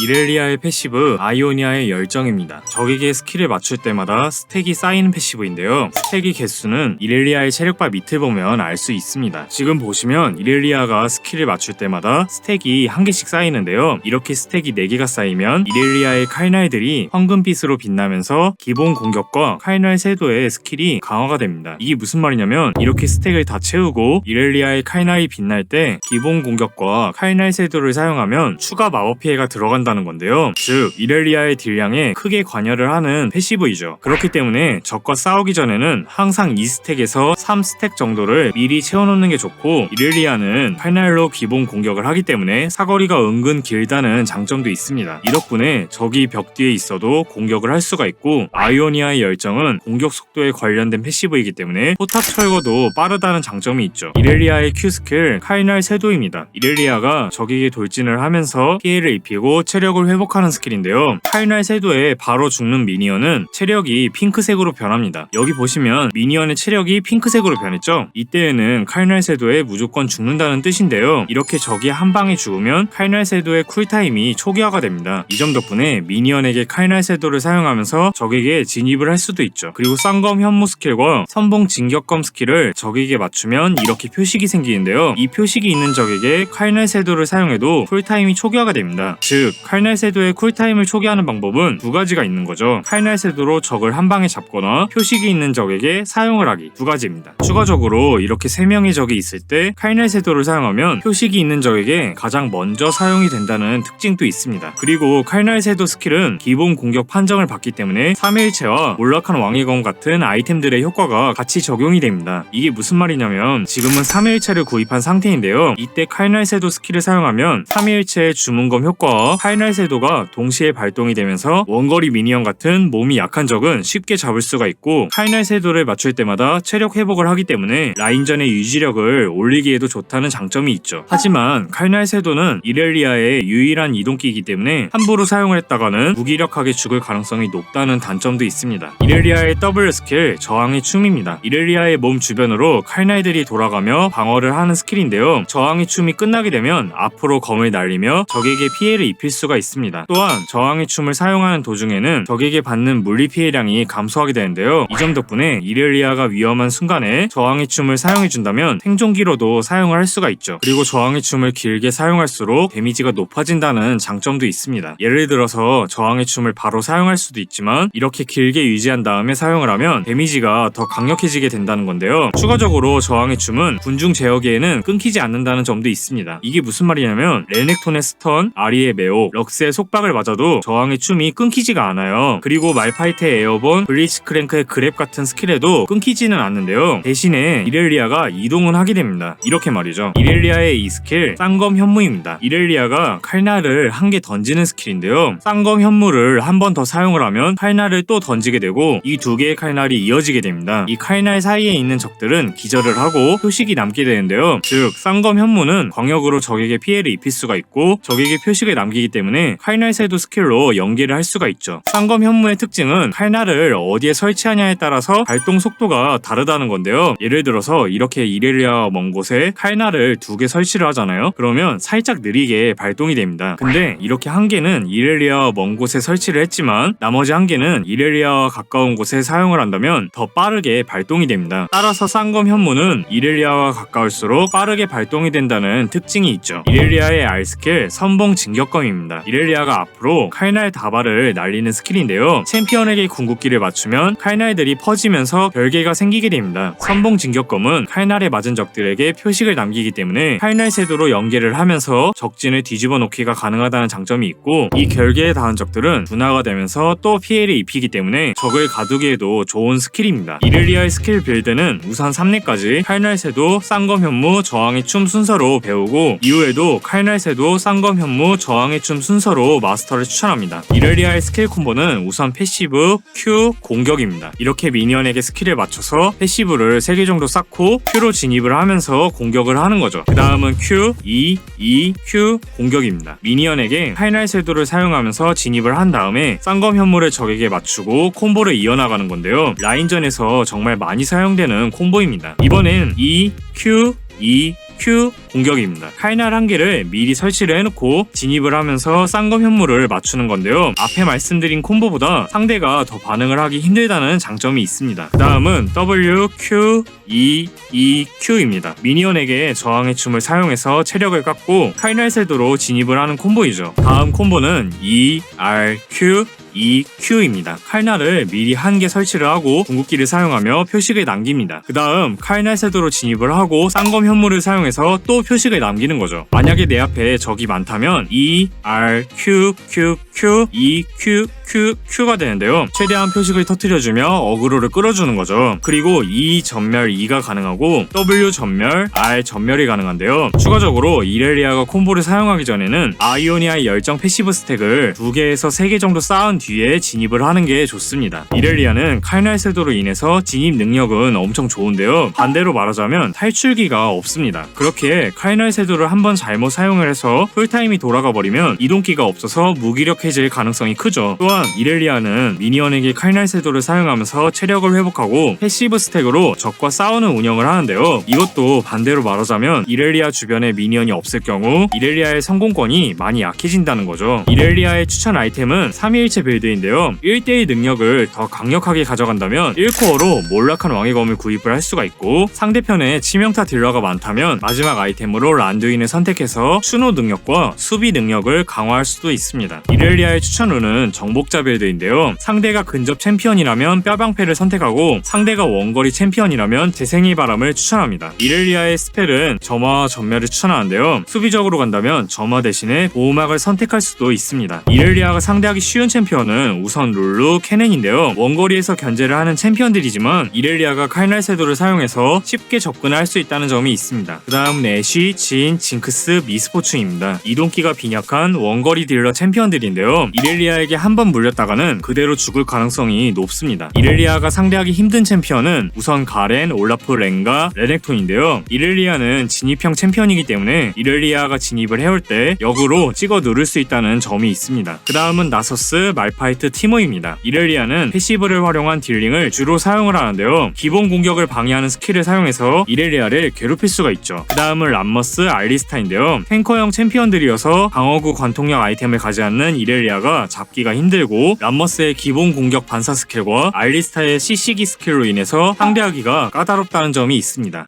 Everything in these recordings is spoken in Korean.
이렐리아의 패시브 아이오니아의 열정입니다. 적에게 스킬을 맞출 때마다 스택이 쌓이는 패시브인데요. 스택의 개수는 이렐리아의 체력바 밑을 보면 알 수 있습니다. 지금 보시면 이렐리아가 스킬을 맞출 때마다 스택이 한 개씩 쌓이는데요. 이렇게 스택이 4개가 쌓이면 이렐리아의 칼날들이 황금빛으로 빛나면서 기본 공격과 칼날 쇄도의 스킬이 강화가 됩니다. 이게 무슨 말이냐면 이렇게 스택을 다 채우고 이렐리아의 칼날이 빛날 때 기본 공격과 칼날 쇄도를 사용하면 추가 마법 피해가 들어간다는 건데요. 즉 이렐리아의 딜량에 크게 관여를 하는 패시브이죠. 그렇기 때문에 적과 싸우기 전에는 항상 2스택에서 3스택 정도를 미리 채워놓는 게 좋고, 이렐리아는 칼날로 기본 공격을 하기 때문에 사거리가 은근 길다는 장점도 있습니다. 이 덕분에 적이 벽 뒤에 있어도 공격을 할 수가 있고, 아이오니아의 열정은 공격 속도에 관련된 패시브이기 때문에 포탑 철거도 빠르다는 장점이 있죠. 이렐리아의 Q 스킬 칼날 쇄도입니다. 이렐리아가 적에게 돌진을 하면서 피해를 입히고 체력을 회복하는 스킬인데요. 칼날 쇄도에 바로 죽는 미니언은 체력이 핑크색으로 변합니다. 여기 보시면 미니언의 체력이 핑크색으로 변했죠? 이때에는 칼날 쇄도에 무조건 죽는다는 뜻인데요. 이렇게 적이 한 방에 죽으면 칼날 쇄도의 쿨타임이 초기화가 됩니다. 이 점 덕분에 미니언에게 칼날 쇄도를 사용하면서 적에게 진입을 할 수도 있죠. 그리고 쌍검 현무 스킬과 선봉 진격검 스킬을 적에게 맞추면 이렇게 표식이 생기는데요. 이 표식이 있는 적에게 칼날 쇄도를 사용해도 쿨타임이 초기화가 됩니다. 즉 칼날 쇄도의 쿨타임을 초기화하는 방법은 두 가지가 있는 거죠. 칼날 쇄도로 적을 한 방에 잡거나 표식이 있는 적에게 사용을 하기, 두 가지입니다. 추가적으로 이렇게 3명의 적이 있을 때 칼날 쇄도를 사용하면 표식이 있는 적에게 가장 먼저 사용이 된다는 특징도 있습니다. 그리고 칼날 쇄도 스킬은 기본 공격 판정을 받기 때문에 3일체와 몰락한 왕의 검 같은 아이템들의 효과가 같이 적용이 됩니다. 이게 무슨 말이냐면 지금은 3일체를 구입한 상태인데요. 이때 칼날 쇄도 스킬을 사용하면 3일체의 주문검 효과와 칼날 쇄도가 동시에 발동이 되면서 원거리 미니언 같은 몸이 약한 적은 쉽게 잡을 수가 있고, 칼날 쇄도를 맞출 때마다 체력 회복을 하기 때문에 라인전의 유지력을 올리기에도 좋다는 장점이 있죠. 하지만 칼날 쇄도는 이렐리아의 유일한 이동기이기 때문에 함부로 사용을 했다가는 무기력하게 죽을 가능성이 높다는 단점도 있습니다. 이렐리아의 W 스킬 저항의 춤입니다. 이렐리아의 몸 주변으로 칼날들이 돌아가며 방어를 하는 스킬인데요. 저항의 춤이 끝나게 되면 앞으로 검을 날리며 적에게 피해를 입힐 수가 있습니다. 또한 저항의 춤을 사용하는 도중에는 적에게 받는 물리 피해량이 감소하게 되는데요. 이 점 덕분에 이렐리아가 위험한 순간에 저항의 춤을 사용해준다면 생존기로도 사용을 할 수가 있죠. 그리고 저항의 춤을 길게 사용할수록 데미지가 높아진다는 장점도 있습니다. 예를 들어서 저항의 춤을 바로 사용할 수도 있지만 이렇게 길게 유지한 다음에 사용을 하면 데미지가 더 강력해지게 된다는 건데요. 추가적으로 저항의 춤은 군중 제어기에는 끊기지 않는다는 점도 있습니다. 이게 무슨 말이냐면 레넥톤의 스턴, 아리의 매혹, 럭스의 속박을 맞아도 저항의 춤이 끊기지가 않아요. 그리고 말파이트의 에어본, 블리츠크랭크의 그랩 같은 스킬에도 끊기지는 않는데요. 대신에 이렐리아가 이동은 하게 됩니다. 이렇게 말이죠. 이렐리아의 이 스킬 쌍검 현무입니다. 이렐리아가 칼날을 한 개 던지는 스킬인데요. 쌍검 현무를 한 번 더 사용을 하면 칼날을 또 던지게 되고 이 두 개의 칼날이 이어지게 됩니다. 이 칼날 사이에 있는 적들은 기절을 하고 표식이 남게 되는데요. 즉 쌍검 현무는 광역으로 적에게 피해를 입힐 수가 있고 적에게 표식을 남기기 때문에 칼날 쇄도 스킬로 연계를 할 수가 있죠. 쌍검 현무의 특징은 칼날을 어디에 설치하냐에 따라서 발동 속도가 다르다는 건데요. 예를 들어서 이렇게 이렐리아가 먼 곳에 칼날을 2개 설치를 하잖아요. 그러면 살짝 느리게 발동이 됩니다. 근데 이렇게 한 개는 이렐리아가 먼 곳에 설치를 했지만 나머지 한 개는 이렐리아와 가까운 곳에 사용을 한다면 더 빠르게 발동이 됩니다. 따라서 쌍검 현무는 이렐리아와 가까울수록 빠르게 발동이 된다는 특징이 있죠. 이렐리아의 R 스킬 선봉 진격검입니다. 이렐리아가 앞으로 칼날 다발을 날리는 스킬인데요. 챔피언에게 궁극기를 맞추면 칼날들이 퍼지면서 별개가 생기게 됩니다. 선봉 진격검은 칼날에 맞은 적들에게 표식을 남기기 때문에 칼날 쇄도로 연계를 하면서 적진을 뒤집어 놓기가 가능하다는 장점이 있고, 이 결계에 닿은 적들은 분화가 되면서 또 피해를 입히기 때문에 적을 가두기에도 좋은 스킬입니다. 이렐리아의 스킬 빌드는 우선 3렙까지 칼날 쇄도, 쌍검 현무, 저항의 춤 순서로 배우고 이후에도 칼날 쇄도, 쌍검 현무, 저항의 춤 순서로 마스터를 추천합니다. 이렐리아의 스킬 콤보는 우선 패시브, Q, 공격입니다. 이렇게 미니언에게 스킬을 맞춰서 패시브를 3개 정도 쌓고 Q로 진입을 하면서 공격을 하는 거죠. 그 다음은 Q, E, E, Q, 공격입니다. 미니언에게 칼날 쇄도를 사용하면서 진입을 한 다음에 쌍검 현무를 적에게 맞추고 콤보를 이어나가는 건데요. 라인전에서 정말 많이 사용되는 콤보입니다. 이번엔 E, Q, E, Q 공격입니다. 칼날 한 개를 미리 설치를 해놓고 진입을 하면서 쌍검 현물을 맞추는 건데요. 앞에 말씀드린 콤보보다 상대가 더 반응을 하기 힘들다는 장점이 있습니다. 그 다음은 W, Q, E, E, Q입니다. 미니언에게 저항의 춤을 사용해서 체력을 깎고 칼날 쇄도로 진입을 하는 콤보이죠. 다음 콤보는 E, R, Q, EQ입니다. 칼날을 미리 한 개 설치를 하고 궁극기를 사용하며 표식을 남깁니다. 그 다음 칼날 쇄도로 진입을 하고 쌍검 현물을 사용해서 또 표식을 남기는 거죠. 만약에 내 앞에 적이 많다면 E, R, Q, Q, Q, E, Q, Q, Q가 되는데요. 최대한 표식을 터뜨려주며 어그로를 끌어주는 거죠. 그리고 E 전멸 E가 가능하고 W 전멸, R 전멸이 가능한데요. 추가적으로 이렐리아가 콤보를 사용하기 전에는 아이오니아의 열정 패시브 스택을 2개에서 3개 정도 쌓은 뒤에 진입을 하는 게 좋습니다. 이렐리아는 칼날 쇄도로 인해서 진입 능력은 엄청 좋은데요. 반대로 말하자면 탈출기가 없습니다. 그렇게 칼날 쇄도를 한번 잘못 사용을 해서 쿨타임이 돌아가 버리면 이동기가 없어서 무기력해질 가능성이 크죠. 또한 이렐리아는 미니언에게 칼날 쇄도를 사용하면서 체력을 회복하고 패시브 스택으로 적과 싸우는 운영을 하는데요. 이것도 반대로 말하자면 이렐리아 주변에 미니언이 없을 경우 이렐리아의 성공권이 많이 약해진다는 거죠. 이렐리아의 추천 아이템은 3위일체 빌드인데요. 1대1 능력을 더 강력하게 가져간다면 1코어로 몰락한 왕의 검을 구입을 할 수가 있고, 상대편에 치명타 딜러가 많다면 마지막 아이템으로 란두인을 선택해서 추노 능력과 수비 능력을 강화할 수도 있습니다. 이렐리아의 추천루는 정복자 빌드인데요. 상대가 근접 챔피언이라면 뼈방패를 선택하고 상대가 원거리 챔피언이라면 재생의 바람을 추천합니다. 이렐리아의 스펠은 점화와 전멸을 추천하는데요. 수비적으로 간다면 점화 대신에 보호막을 선택할 수도 있습니다. 이렐리아가 상대하기 쉬운 챔피언은 우선 룰루, 케넨인데요. 원거리에서 견제를 하는 챔피언들이지만 이렐리아가 칼날 쇄도를 사용해서 쉽게 접근할 수 있다는 점이 있습니다. 그 다음 애쉬, 진, 징크스, 미스포츠입니다. 이동기가 빈약한 원거리 딜러 챔피언들인데요. 이렐리아에게 한 번 물렸다가는 그대로 죽을 가능성이 높습니다. 이렐리아가 상대하기 힘든 챔피언은 우선 가렌, 올라프, 렌가, 레넥톤인데요. 이렐리아는 진입형 챔피언이기 때문에 이렐리아가 진입을 해올 때 역으로 찍어 누를 수 있다는 점이 있습니다. 그 다음은 나서스, 말파이트, 티모입니다. 이렐리아는 패시브를 활용한 딜링을 주로 사용을 하는데요. 기본 공격을 방해하는 스킬을 사용해서 이렐리아를 괴롭힐 수가 있죠. 그 다음은 람머스, 알리스타인데요. 탱커형 챔피언들이어서 방어구 관통력 아이템을 가지 않는 이렐리아가 잡기가 힘들고, 람머스의 기본 공격 반사 스킬과 알리스타의 CC기 스킬로 인해서 상대하기가 까다롭다는 점이 있습니다.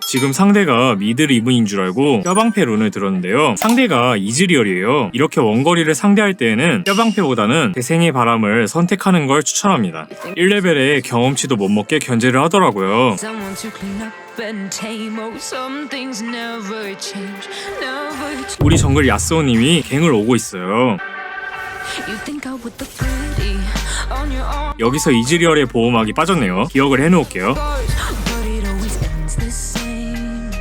지금 상대가 미드 리븐인 줄 알고 뼈방패 룬을 들었는데요. 상대가 이즈리얼이에요. 이렇게 원거리를 상대할 때에는 뼈방패보다는 대생의 바람을 선택하는 걸 추천합니다. 1레벨에 경험치도 못 먹게 견제를 하더라고요. 우리 정글 야스오님이 갱을 오고 있어요. 여기서 이즈리얼의 보호막이 빠졌네요. 기억을 해놓을게요.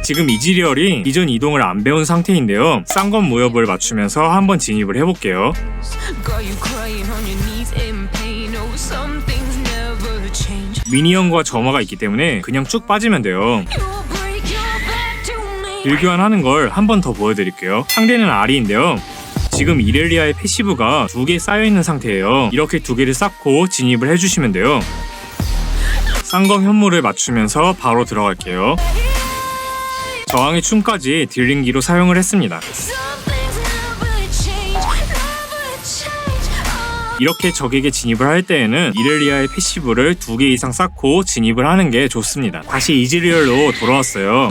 지금 이즈리얼이 기존 이동을 안 배운 상태인데요. 쌍검 무협을 맞추면서 한번 진입을 해볼게요. 미니언과 점화가 있기 때문에 그냥 쭉 빠지면 돼요. 딜교환하는 걸 한 번 더 보여드릴게요. 상대는 아리인데요. 지금 이렐리아의 패시브가 2개 쌓여있는 상태예요. 이렇게 2개를 쌓고 진입을 해주시면 돼요. 쌍검 현물을 맞추면서 바로 들어갈게요. 저항의 춤까지 딜링기로 사용을 했습니다. 이렇게 적에게 진입을 할 때에는 이렐리아의 패시브를 2개 이상 쌓고 진입을 하는 게 좋습니다. 다시 이즈리얼로 돌아왔어요.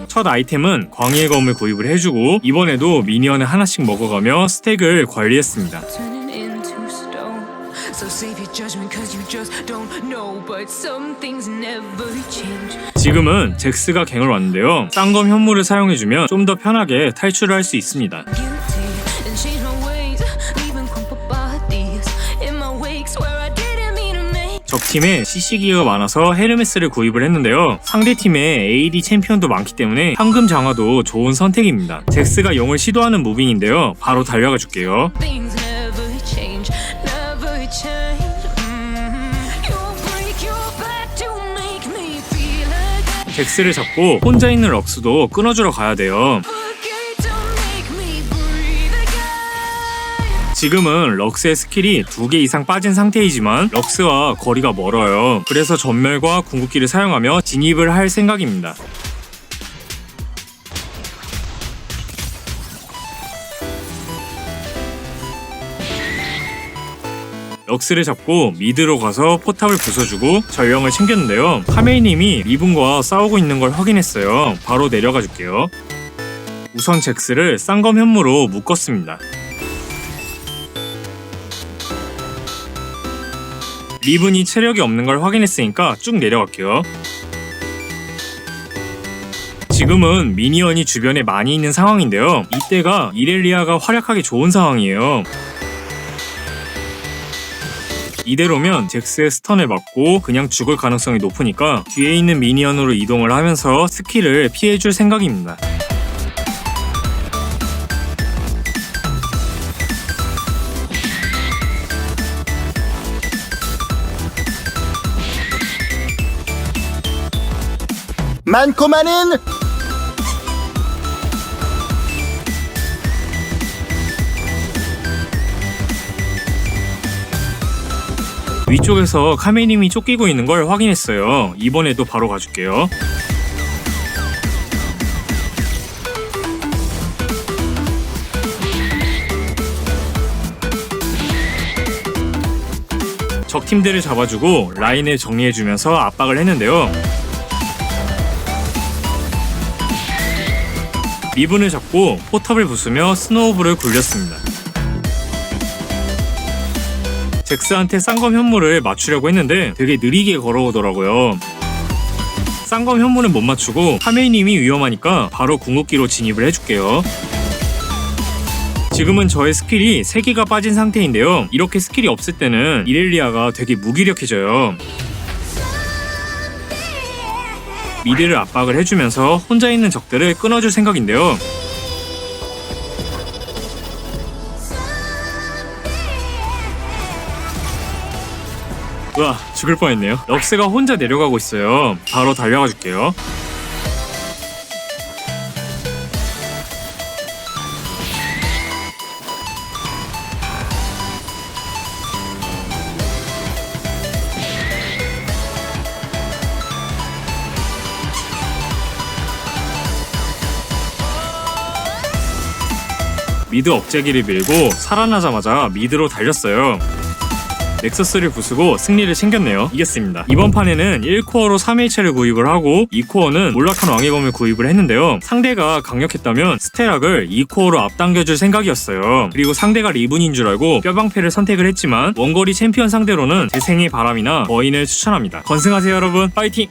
첫 아이템은 광희의 검을 구입을 해주고, 이번에도 미니언을 하나씩 먹어가며 스택을 관리했습니다. 지금은 잭스가 갱을 왔는데요. 쌍검 현물을 사용해주면 좀 더 편하게 탈출을 할 수 있습니다. 적팀에 CC기가 많아서 헤르메스를 구입을 했는데요. 상대팀에 AD 챔피언도 많기 때문에 황금 장화도 좋은 선택입니다. 잭스가 용을 시도하는 무빙인데요. 바로 달려가 줄게요. 잭스를 잡고 혼자 있는 럭스도 끊어주러 가야 돼요. 지금은 럭스의 스킬이 2개 이상 빠진 상태이지만 럭스와 거리가 멀어요. 그래서 전멸과 궁극기를 사용하며 진입을 할 생각입니다. 럭스를 잡고 미드로 가서 포탑을 부숴주고 전령을 챙겼는데요. 카메이님이 리븐과 싸우고 있는 걸 확인했어요. 바로 내려가 줄게요. 우선 잭스를 쌍검 현무로 묶었습니다. 리븐이 체력이 없는 걸 확인했으니까 쭉 내려갈게요. 지금은 미니언이 주변에 많이 있는 상황인데요. 이때가 이렐리아가 활약하기 좋은 상황이에요. 이대로면 잭스의 스턴을 맞고 그냥 죽을 가능성이 높으니까 뒤에 있는 미니언으로 이동을 하면서 스킬을 피해줄 생각입니다. 많고 많은 위쪽에서 카메님이 쫓기고 있는 걸 확인했어요. 이번에도 바로 가줄게요. 적팀들을 잡아주고 라인을 정리해주면서 압박을 했는데요. 리븐을 잡고 포탑을 부수며 스노우볼을 굴렸습니다. 잭스한테 쌍검 현무를 맞추려고 했는데 되게 느리게 걸어오더라고요. 쌍검 현무는 못 맞추고 카메이님이 위험하니까 바로 궁극기로 진입을 해줄게요. 지금은 저의 스킬이 3개가 빠진 상태인데요. 이렇게 스킬이 없을 때는 이렐리아가 되게 무기력해져요. 미드를 압박을 해주면서 혼자 있는 적들을 끊어줄 생각인데요. 우와, 죽을 뻔했네요. 럭스가 혼자 내려가고 있어요. 바로 달려가 줄게요. 미드 억제기를 밀고 살아나자마자 미드로 달렸어요. 넥서스를 부수고 승리를 챙겼네요. 이겼습니다. 이번 판에는 1코어로 3일체를 구입을 하고 2코어는 몰락한 왕의 검을 구입을 했는데요. 상대가 강력했다면 스테락을 2코어로 앞당겨줄 생각이었어요. 그리고 상대가 리븐인 줄 알고 뼈방패를 선택을 했지만 원거리 챔피언 상대로는 재생의 바람이나 거인을 추천합니다. 건승하세요 여러분. 파이팅!